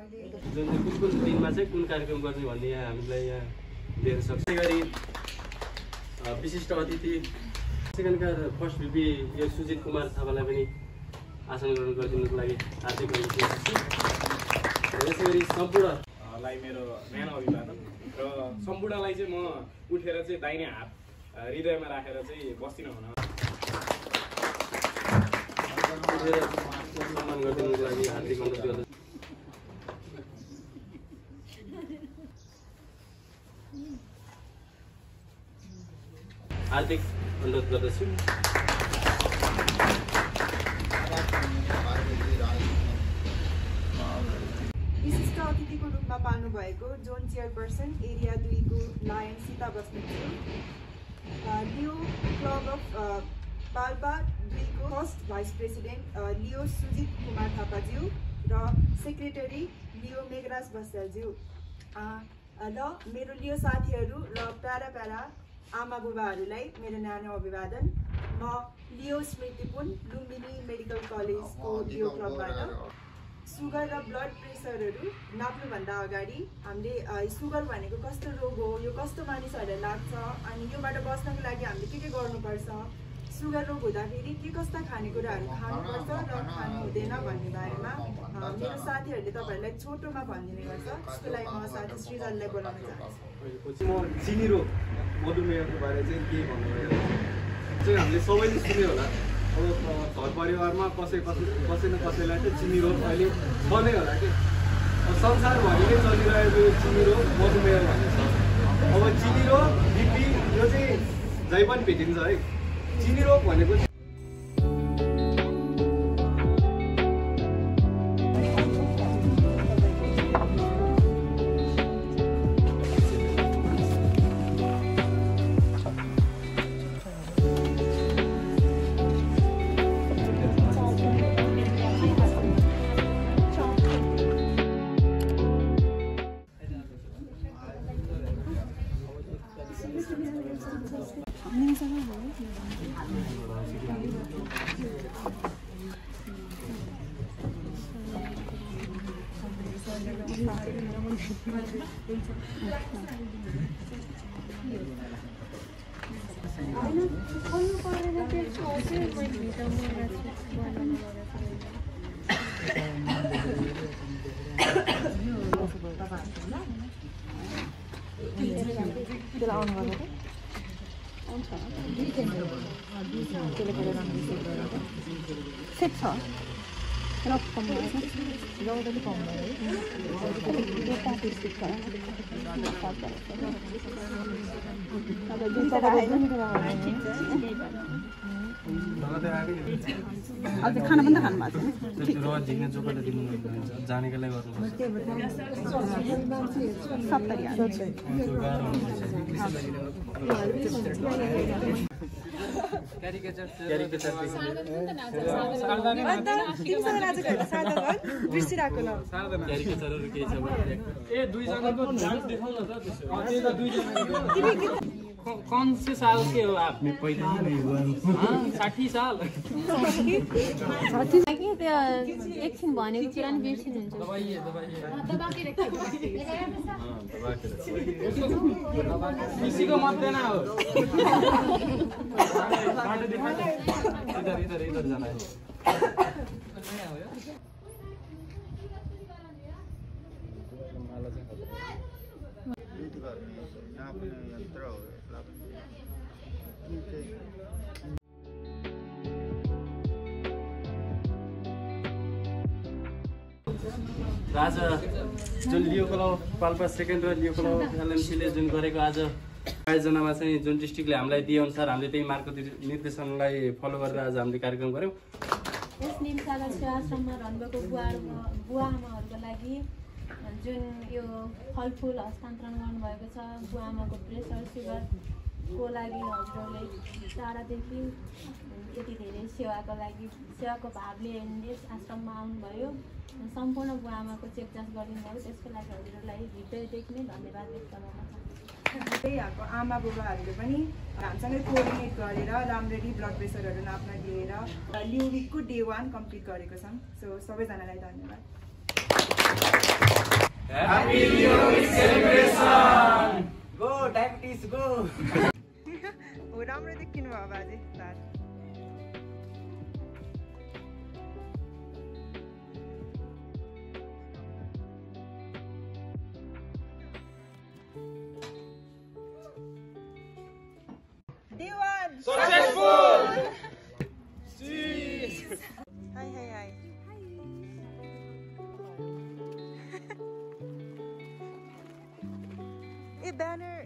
जुन कुन दिनमा चाहिँ कुन कार्यक्रम गर्ने भन्ने यहाँ हामीलाई यहाँ दिएर सक्छ। गरी विशिष्ट अतिथि सेकेन्डका फर्स्ट भिपी यो सुजित कुमार थापालाई पनि आसन ग्रहण गरिदिनुको लागि हार्दिक अनुरोध गर्छु। यसै गरी सम्पूर्णलाई मेरो न्यानो अभिवादन र सम्पूर्णलाई चाहिँ म उठेर चाहिँ दाहिने हात हृदयमा राखेर चाहिँ बस्दिन हुन सम्मान गरिदिनुको लागि हार्दिक अनुरोध गर्दछु। हार्दिक अनुरोध गर्दछु। विशिष्ट अतिथिको रूपमा पाल्नुभएको जोन चेयरपर्सन एरिया 2 को लायन सीता बस्नेतज्यू, लियो क्लब अफ पाल्पा 2 को first vice president Leo Sujit Kumar थापाज्यू र सेक्रेटरी लियो मेघराज बस्यालज्यू र मेरो लियो साथीहरू र प्यारा आमा बुबाहरूलाई मेरो न्यानो अभिवादन। म लियो स्मृतिपुन लुम्बिनी मेडिकल कलेजको लियो क्लबबाट सुगर र ब्लड प्रेसरहरू नाप्नुभन्दा अगाडि हामीले सुगर भनेको कस्तो रोग हो, यो कस्तो मानिसहरूलाई लाग्छ अनि योबाट बस्नको लागि हामीले के गर्नुपर्छ, सुगर रोग हुँदाखेरि के कस्ता खानेकुराहरू खानुपर्छ र खानु हुँदैन भन्ने बारेमा मेरो साथीहरूले तपाईँहरूलाई छोटोमा भनिदिने गर्छ। त्यसको लागि म साथी सृजनलाई बोलाउन चाहन्छु। म चिनी रोग मधुमेहको बारे चाहिँ के भन्नुभयो चाहिँ हामीले सबैले सुन्यो होला। अब घर परिवारमा कसै न कसैलाई चाहिँ चिनी रोग अहिले बन्दै होला कि संसारभरि नै चलिरहेको चिनी रोग मधुमेह भन्ने छ। अब चिनी रोग बिपी यो चाहिँ जहीँ पनि भेटिन्छ है। चिनी रोग भनेको खाना पनि खानु भएको छैन। झिङ्गे चोकले दिनु जानेकोलाई गर्नुपर्छ। कौन से साल के हो आप? मैं पहले ही नहीं हुआ। 60 साल। एकछिन भनेको कुरा नि बिर्सिनुहुन्छ। किसी को मत देना हो। इधर जाना है। आज जुन लियो क्लब पाल्पा सेकेन्ड र लियो क्लब एलएनसीले जुन गरेको आज आयोजनामा चाहिँ जुन डिस्ट्रिक्टले हामीलाई दिए अनुसार हामीले त्यही मार्ग निर्देशनलाई फलो गरेर आज हामीले कार्यक्रम गऱ्यौँ। यस निम्ताला आश्रममा रहनुभएको बुवा आमाहरूको लागि जुन यो फलफुल हस्तान्तरण गर्नुभएको छ, बुवा आमाको प्रेसर सुगरको लागि हजुरहरूले टाढादेखि यति धेरै सेवाको लागि सेवाको भावले यस आश्रममा आउनुभयो। सम्पूर्ण बुवा आमाको चेक जाँच गरिदिनुभयो, त्यसको लागि हजुरहरूलाई हृदयदेखि नै धन्यवाद व्यक्त गर्न चाहन्छु। त्यही यहाँको आमा बुबाहरूले पनि हामीसँगै कोअर्डिनेट गरेर राम्ररी ब्लड प्रेसरहरू नाप्न दिएर लियो विकको डे 1 कम्प्लिट गरेको छौँ। सो सबैजनालाई धन्यवाद। Happy New Year celebration! Go diabetes go! हो राम्रो देखिनु भयो बाजे लाल Dewan! Successful! Hi. A banner.